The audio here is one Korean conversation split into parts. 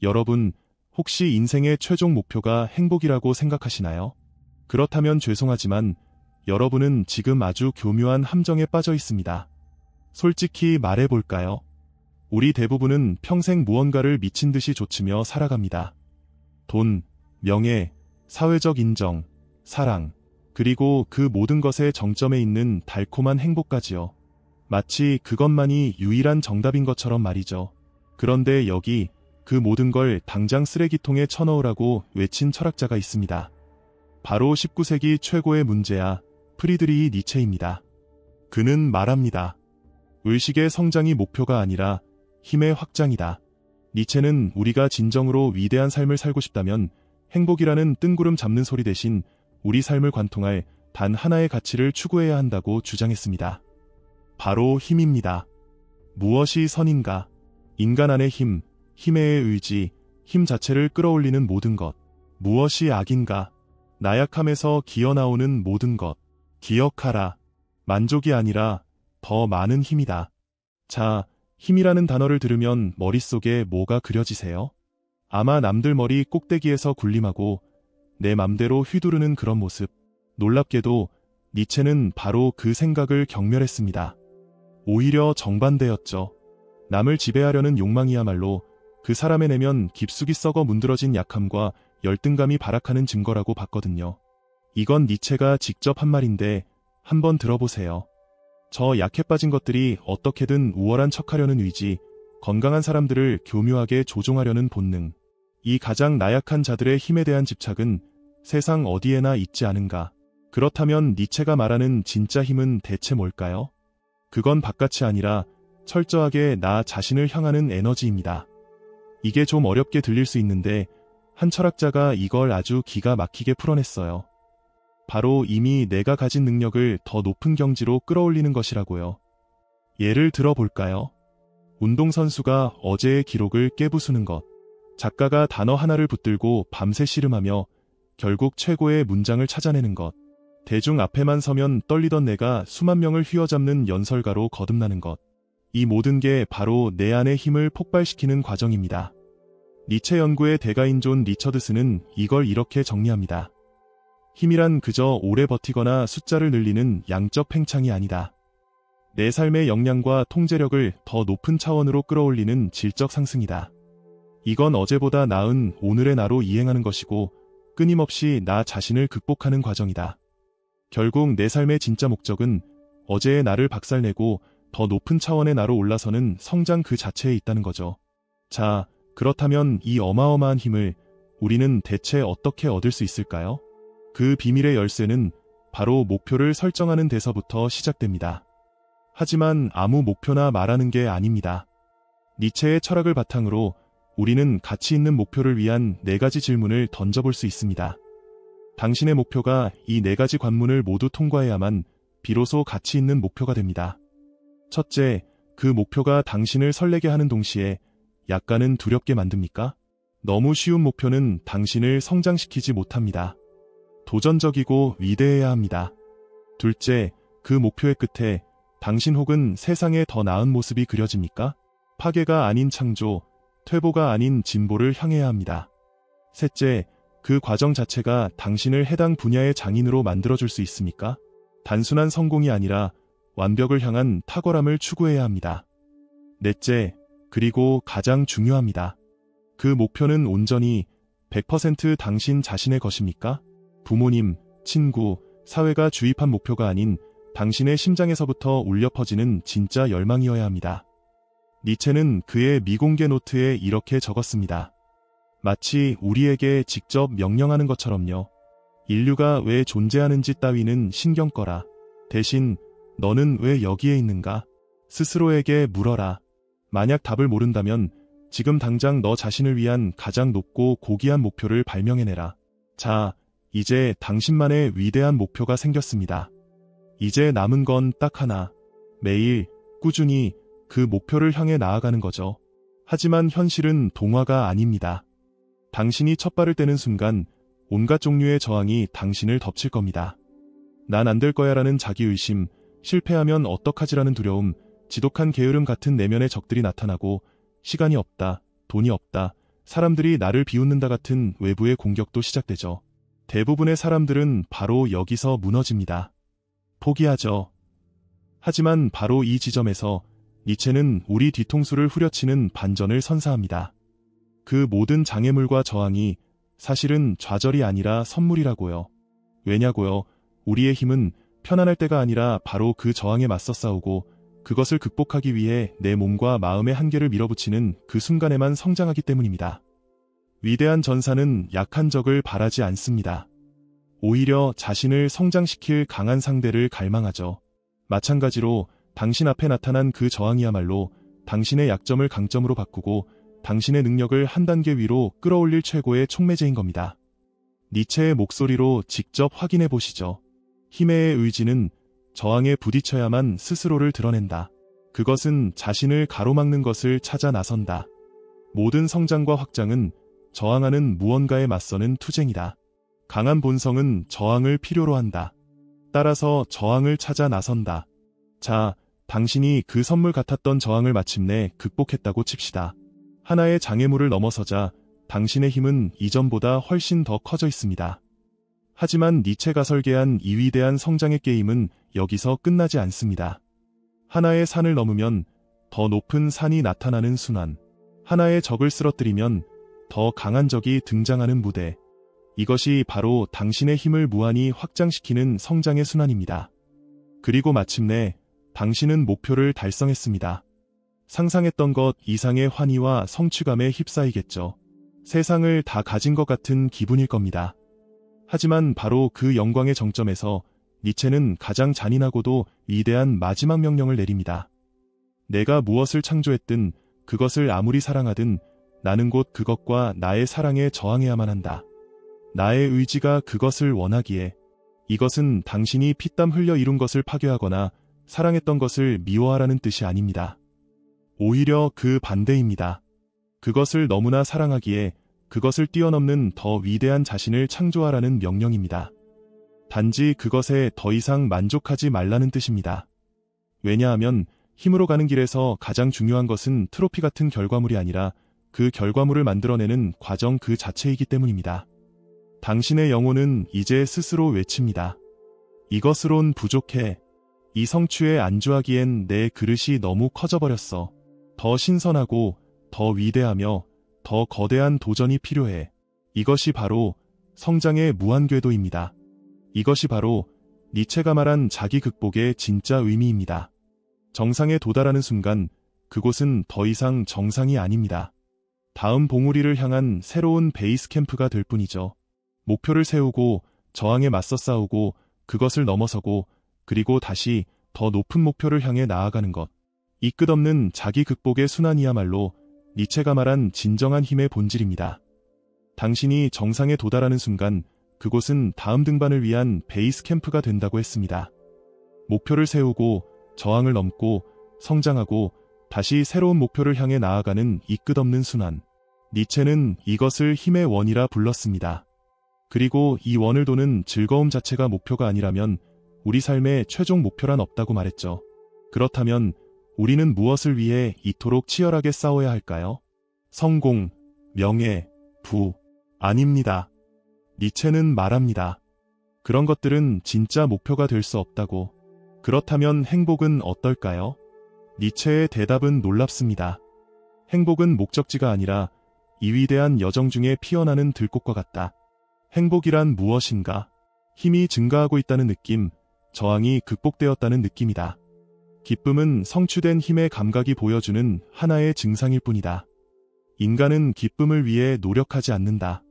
여러분, 혹시 인생의 최종 목표가 행복이라고 생각하시나요? 그렇다면 죄송하지만 여러분은 지금 아주 교묘한 함정에 빠져 있습니다. 솔직히 말해볼까요? 우리 대부분은 평생 무언가를 미친 듯이 좇으며 살아갑니다. 돈, 명예, 사회적 인정, 사랑, 그리고 그 모든 것의 정점에 있는 달콤한 행복까지요. 마치 그것만이 유일한 정답인 것처럼 말이죠. 그런데 여기 그 모든 걸 당장 쓰레기통에 쳐넣으라고 외친 철학자가 있습니다. 바로 19세기 최고의 문제야, 프리드리히 니체입니다. 그는 말합니다. 의식의 성장이 목표가 아니라 힘의 확장이다. 니체는 우리가 진정으로 위대한 삶을 살고 싶다면 행복이라는 뜬구름 잡는 소리 대신 우리 삶을 관통할 단 하나의 가치를 추구해야 한다고 주장했습니다. 바로 힘입니다. 무엇이 선인가? 인간 안의 힘, 힘의 의지, 힘 자체를 끌어올리는 모든 것. 무엇이 악인가? 나약함에서 기어나오는 모든 것. 기억하라. 만족이 아니라 더 많은 힘이다. 자, 힘이라는 단어를 들으면 머릿속에 뭐가 그려지세요? 아마 남들 머리 꼭대기에서 군림하고 내 맘대로 휘두르는 그런 모습. 놀랍게도 니체는 바로 그 생각을 경멸했습니다. 오히려 정반대였죠. 남을 지배하려는 욕망이야말로 그 사람의 내면 깊숙이 썩어 문드러진 약함과 열등감이 발악하는 증거라고 봤거든요. 이건 니체가 직접 한 말인데 한번 들어보세요. 저 약해 빠진 것들이 어떻게든 우월한 척하려는 의지, 건강한 사람들을 교묘하게 조종하려는 본능. 이 가장 나약한 자들의 힘에 대한 집착은 세상 어디에나 있지 않은가. 그렇다면 니체가 말하는 진짜 힘은 대체 뭘까요? 그건 바깥이 아니라 철저하게 나 자신을 향하는 에너지입니다. 이게 좀 어렵게 들릴 수 있는데 한 철학자가 이걸 아주 기가 막히게 풀어냈어요. 바로 이미 내가 가진 능력을 더 높은 경지로 끌어올리는 것이라고요. 예를 들어볼까요? 운동선수가 어제의 기록을 깨부수는 것. 작가가 단어 하나를 붙들고 밤새 씨름하며 결국 최고의 문장을 찾아내는 것. 대중 앞에만 서면 떨리던 내가 수만 명을 휘어잡는 연설가로 거듭나는 것. 이 모든 게 바로 내 안의 힘을 폭발시키는 과정입니다. 니체 연구의 대가인 존 리처드스는 이걸 이렇게 정리합니다. 힘이란 그저 오래 버티거나 숫자를 늘리는 양적 팽창이 아니다. 내 삶의 역량과 통제력을 더 높은 차원으로 끌어올리는 질적 상승이다. 이건 어제보다 나은 오늘의 나로 이행하는 것이고 끊임없이 나 자신을 극복하는 과정이다. 결국 내 삶의 진짜 목적은 어제의 나를 박살내고 더 높은 차원의 나로 올라서는 성장 그 자체에 있다는 거죠. 자, 그렇다면 이 어마어마한 힘을 우리는 대체 어떻게 얻을 수 있을까요? 그 비밀의 열쇠는 바로 목표를 설정하는 데서부터 시작됩니다. 하지만 아무 목표나 말하는 게 아닙니다. 니체의 철학을 바탕으로 우리는 가치 있는 목표를 위한 4가지 질문을 던져볼 수 있습니다. 당신의 목표가 이 4가지 관문을 모두 통과해야만 비로소 가치 있는 목표가 됩니다. 첫째, 그 목표가 당신을 설레게 하는 동시에 약간은 두렵게 만듭니까? 너무 쉬운 목표는 당신을 성장시키지 못합니다. 도전적이고 위대해야 합니다. 둘째, 그 목표의 끝에 당신 혹은 세상의 더 나은 모습이 그려집니까? 파괴가 아닌 창조, 퇴보가 아닌 진보를 향해야 합니다. 셋째, 그 과정 자체가 당신을 해당 분야의 장인으로 만들어줄 수 있습니까? 단순한 성공이 아니라 완벽을 향한 탁월함을 추구해야 합니다. 넷째, 그리고 가장 중요합니다. 그 목표는 온전히 100% 당신 자신의 것입니까? 부모님, 친구, 사회가 주입한 목표가 아닌 당신의 심장에서부터 울려 퍼지는 진짜 열망이어야 합니다. 니체는 그의 미공개 노트에 이렇게 적었습니다. 마치 우리에게 직접 명령하는 것처럼요. 인류가 왜 존재하는지 따위는 신경 꺼라. 대신 너는 왜 여기에 있는가? 스스로에게 물어라. 만약 답을 모른다면 지금 당장 너 자신을 위한 가장 높고 고귀한 목표를 발명해내라. 자, 이제 당신만의 위대한 목표가 생겼습니다. 이제 남은 건 딱 하나. 매일 꾸준히 그 목표를 향해 나아가는 거죠. 하지만 현실은 동화가 아닙니다. 당신이 첫 발을 떼는 순간 온갖 종류의 저항이 당신을 덮칠 겁니다. 난 안 될 거야 라는 자기의심, 실패하면 어떡하지라는 두려움, 지독한 게으름 같은 내면의 적들이 나타나고 시간이 없다, 돈이 없다, 사람들이 나를 비웃는다 같은 외부의 공격도 시작되죠. 대부분의 사람들은 바로 여기서 무너집니다. 포기하죠. 하지만 바로 이 지점에서 니체는 우리 뒤통수를 후려치는 반전을 선사합니다. 그 모든 장애물과 저항이 사실은 좌절이 아니라 선물이라고요. 왜냐고요? 우리의 힘은 편안할 때가 아니라 바로 그 저항에 맞서 싸우고 그것을 극복하기 위해 내 몸과 마음의 한계를 밀어붙이는 그 순간에만 성장하기 때문입니다. 위대한 전사는 약한 적을 바라지 않습니다. 오히려 자신을 성장시킬 강한 상대를 갈망하죠. 마찬가지로 당신 앞에 나타난 그 저항이야말로 당신의 약점을 강점으로 바꾸고 당신의 능력을 한 단계 위로 끌어올릴 최고의 촉매제인 겁니다. 니체의 목소리로 직접 확인해 보시죠. 힘의 의지는 저항에 부딪혀야만 스스로를 드러낸다. 그것은 자신을 가로막는 것을 찾아 나선다. 모든 성장과 확장은 저항하는 무언가에 맞서는 투쟁이다. 강한 본성은 저항을 필요로 한다. 따라서 저항을 찾아 나선다. 자, 당신이 그 선물 같았던 저항을 마침내 극복했다고 칩시다. 하나의 장애물을 넘어서자 당신의 힘은 이전보다 훨씬 더 커져 있습니다. 하지만 니체가 설계한 이 위대한 성장의 게임은 여기서 끝나지 않습니다. 하나의 산을 넘으면 더 높은 산이 나타나는 순환, 하나의 적을 쓰러뜨리면 더 강한 적이 등장하는 무대, 이것이 바로 당신의 힘을 무한히 확장시키는 성장의 순환입니다. 그리고 마침내 당신은 목표를 달성했습니다. 상상했던 것 이상의 환희와 성취감에 휩싸이겠죠. 세상을 다 가진 것 같은 기분일 겁니다. 하지만 바로 그 영광의 정점에서 니체는 가장 잔인하고도 위대한 마지막 명령을 내립니다. 내가 무엇을 창조했든 그것을 아무리 사랑하든 나는 곧 그것과 나의 사랑에 저항해야만 한다. 나의 의지가 그것을 원하기에 이것은 당신이 피땀 흘려 이룬 것을 파괴하거나 사랑했던 것을 미워하라는 뜻이 아닙니다. 오히려 그 반대입니다. 그것을 너무나 사랑하기에 그것을 뛰어넘는 더 위대한 자신을 창조하라는 명령입니다. 단지 그것에 더 이상 만족하지 말라는 뜻입니다. 왜냐하면 힘으로 가는 길에서 가장 중요한 것은 트로피 같은 결과물이 아니라 그 결과물을 만들어내는 과정 그 자체이기 때문입니다. 당신의 영혼은 이제 스스로 외칩니다. 이것으론 부족해. 이 성취에 안주하기엔 내 그릇이 너무 커져버렸어. 더 신선하고 더 위대하며 더 거대한 도전이 필요해. 이것이 바로 성장의 무한궤도입니다. 이것이 바로 니체가 말한 자기 극복의 진짜 의미입니다. 정상에 도달하는 순간 그곳은 더 이상 정상이 아닙니다. 다음 봉우리를 향한 새로운 베이스 캠프가 될 뿐이죠. 목표를 세우고 저항에 맞서 싸우고 그것을 넘어서고 그리고 다시 더 높은 목표를 향해 나아가는 것. 이 끝없는 자기 극복의 순환이야말로 니체가 말한 진정한 힘의 본질입니다. 당신이 정상에 도달하는 순간 그곳은 다음 등반을 위한 베이스 캠프가 된다고 했습니다. 목표를 세우고 저항을 넘고 성장하고 다시 새로운 목표를 향해 나아가는 이 끝없는 순환. 니체는 이것을 힘의 원이라 불렀습니다. 그리고 이 원을 도는 즐거움 자체가 목표가 아니라면 우리 삶의 최종 목표란 없다고 말했죠. 그렇다면 우리는 무엇을 위해 이토록 치열하게 싸워야 할까요? 성공, 명예, 부, 아닙니다. 니체는 말합니다. 그런 것들은 진짜 목표가 될 수 없다고. 그렇다면 행복은 어떨까요? 니체의 대답은 놀랍습니다. 행복은 목적지가 아니라 이 위대한 여정 중에 피어나는 들꽃과 같다. 행복이란 무엇인가? 힘이 증가하고 있다는 느낌, 저항이 극복되었다는 느낌이다. 기쁨은 성취된 힘의 감각이 보여주는 하나의 증상일 뿐이다. 인간은 기쁨을 위해 노력하지 않는다.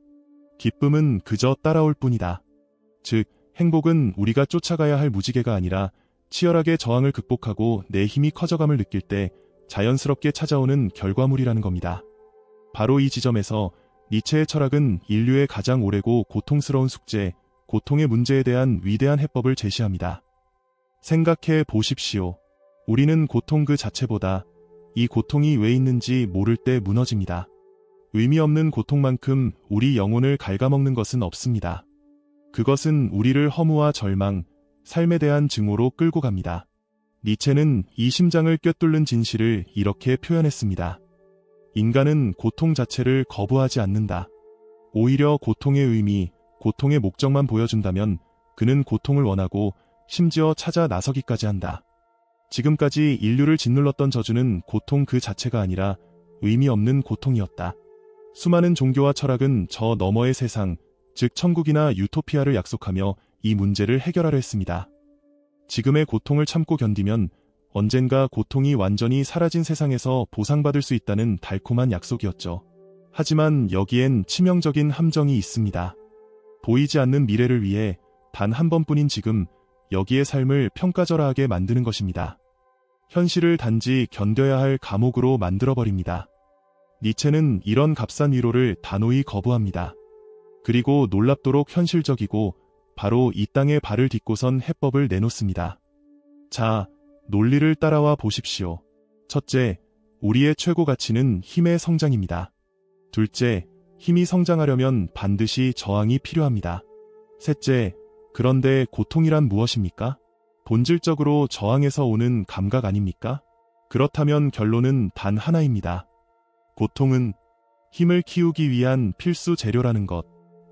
기쁨은 그저 따라올 뿐이다. 즉, 행복은 우리가 쫓아가야 할 무지개가 아니라 치열하게 저항을 극복하고 내 힘이 커져감을 느낄 때 자연스럽게 찾아오는 결과물이라는 겁니다. 바로 이 지점에서 니체의 철학은 인류의 가장 오래고 고통스러운 숙제, 고통의 문제에 대한 위대한 해법을 제시합니다. 생각해 보십시오. 우리는 고통 그 자체보다 이 고통이 왜 있는지 모를 때 무너집니다. 의미 없는 고통만큼 우리 영혼을 갉아먹는 것은 없습니다. 그것은 우리를 허무와 절망, 삶에 대한 증오로 끌고 갑니다. 니체는 이 심장을 꿰뚫는 진실을 이렇게 표현했습니다. 인간은 고통 자체를 거부하지 않는다. 오히려 고통의 의미, 고통의 목적만 보여준다면 그는 고통을 원하고 심지어 찾아 나서기까지 한다. 지금까지 인류를 짓눌렀던 저주는 고통 그 자체가 아니라 의미 없는 고통이었다. 수많은 종교와 철학은 저 너머의 세상, 즉 천국이나 유토피아를 약속하며 이 문제를 해결하려 했습니다. 지금의 고통을 참고 견디면 언젠가 고통이 완전히 사라진 세상에서 보상받을 수 있다는 달콤한 약속이었죠. 하지만 여기엔 치명적인 함정이 있습니다. 보이지 않는 미래를 위해 단 한 번뿐인 지금, 여기의 삶을 평가절하하게 만드는 것입니다. 현실을 단지 견뎌야 할 감옥으로 만들어버립니다. 니체는 이런 값싼 위로를 단호히 거부합니다. 그리고 놀랍도록 현실적이고 바로 이 땅에 발을 딛고선 해법을 내놓습니다. 자, 논리를 따라와 보십시오. 첫째, 우리의 최고 가치는 힘의 성장입니다. 둘째, 힘이 성장하려면 반드시 저항이 필요합니다. 셋째, 그런데 고통이란 무엇입니까? 본질적으로 저항에서 오는 감각 아닙니까? 그렇다면 결론은 단 하나입니다. 고통은 힘을 키우기 위한 필수 재료라는 것.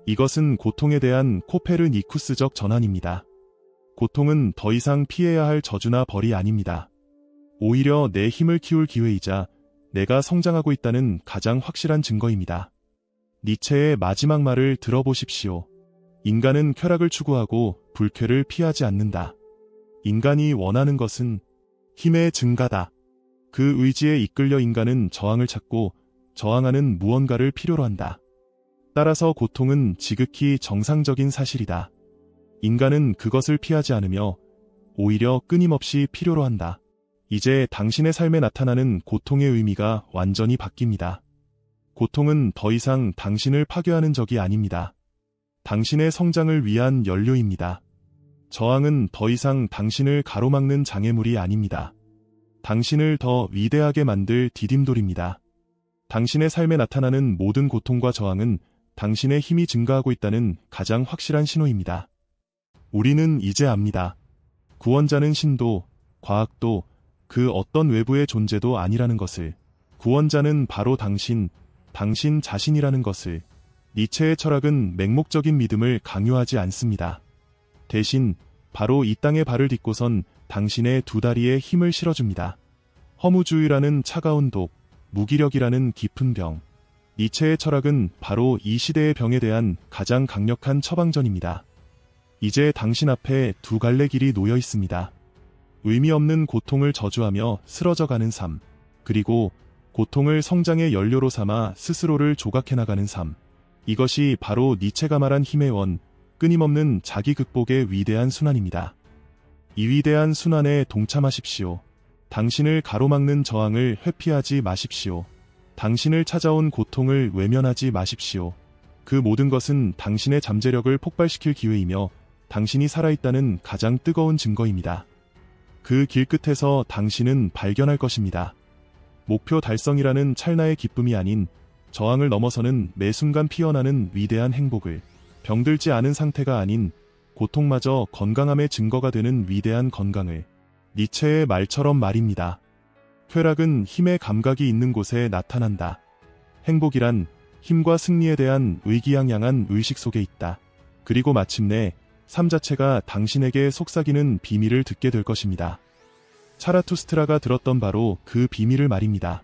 이것은 고통에 대한 코페르니쿠스적 전환입니다. 고통은 더 이상 피해야 할 저주나 벌이 아닙니다. 오히려 내 힘을 키울 기회이자 내가 성장하고 있다는 가장 확실한 증거입니다. 니체의 마지막 말을 들어보십시오. 인간은 쾌락을 추구하고 불쾌를 피하지 않는다. 인간이 원하는 것은 힘의 증가다. 그 의지에 이끌려 인간은 저항을 찾고 저항하는 무언가를 필요로 한다. 따라서 고통은 지극히 정상적인 사실이다. 인간은 그것을 피하지 않으며 오히려 끊임없이 필요로 한다. 이제 당신의 삶에 나타나는 고통의 의미가 완전히 바뀝니다. 고통은 더 이상 당신을 파괴하는 적이 아닙니다. 당신의 성장을 위한 연료입니다. 저항은 더 이상 당신을 가로막는 장애물이 아닙니다. 당신을 더 위대하게 만들 디딤돌입니다. 당신의 삶에 나타나는 모든 고통과 저항은 당신의 힘이 증가하고 있다는 가장 확실한 신호입니다. 우리는 이제 압니다. 구원자는 신도, 과학도, 그 어떤 외부의 존재도 아니라는 것을. 구원자는 바로 당신 자신이라는 것을. 니체의 철학은 맹목적인 믿음을 강요하지 않습니다. 대신 바로 이 땅에 발을 딛고선 당신의 두 다리에 힘을 실어줍니다. 허무주의라는 차가운 독, 무기력이라는 깊은 병. 니체의 철학은 바로 이 시대의 병에 대한 가장 강력한 처방전입니다. 이제 당신 앞에 두 갈래 길이 놓여 있습니다. 의미 없는 고통을 저주하며 쓰러져가는 삶, 그리고 고통을 성장의 연료로 삼아 스스로를 조각해 나가는 삶. 이것이 바로 니체가 말한 힘의 원, 끊임없는 자기 극복의 위대한 순환입니다. 이 위대한 순환에 동참하십시오. 당신을 가로막는 저항을 회피하지 마십시오. 당신을 찾아온 고통을 외면하지 마십시오. 그 모든 것은 당신의 잠재력을 폭발시킬 기회이며 당신이 살아있다는 가장 뜨거운 증거입니다. 그 길 끝에서 당신은 발견할 것입니다. 목표 달성이라는 찰나의 기쁨이 아닌 저항을 넘어서는 매 순간 피어나는 위대한 행복을, 병들지 않은 상태가 아닌 고통마저 건강함의 증거가 되는 위대한 건강을. 니체의 말처럼 말입니다. 쾌락은 힘의 감각이 있는 곳에 나타난다. 행복이란 힘과 승리에 대한 의기양양한 의식 속에 있다. 그리고 마침내 삶 자체가 당신에게 속삭이는 비밀을 듣게 될 것입니다. 차라투스트라가 들었던 바로 그 비밀을 말입니다.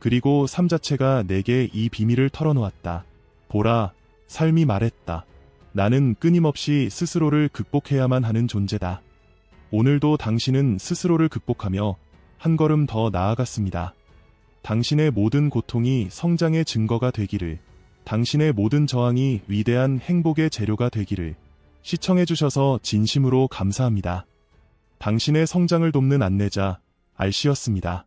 그리고 삶 자체가 내게 이 비밀을 털어놓았다. 보라, 삶이 말했다. 나는 끊임없이 스스로를 극복해야만 하는 존재다. 오늘도 당신은 스스로를 극복하며 한 걸음 더 나아갔습니다. 당신의 모든 고통이 성장의 증거가 되기를, 당신의 모든 저항이 위대한 행복의 재료가 되기를. 시청해주셔서 진심으로 감사합니다. 당신의 성장을 돕는 안내자, 알씨였습니다.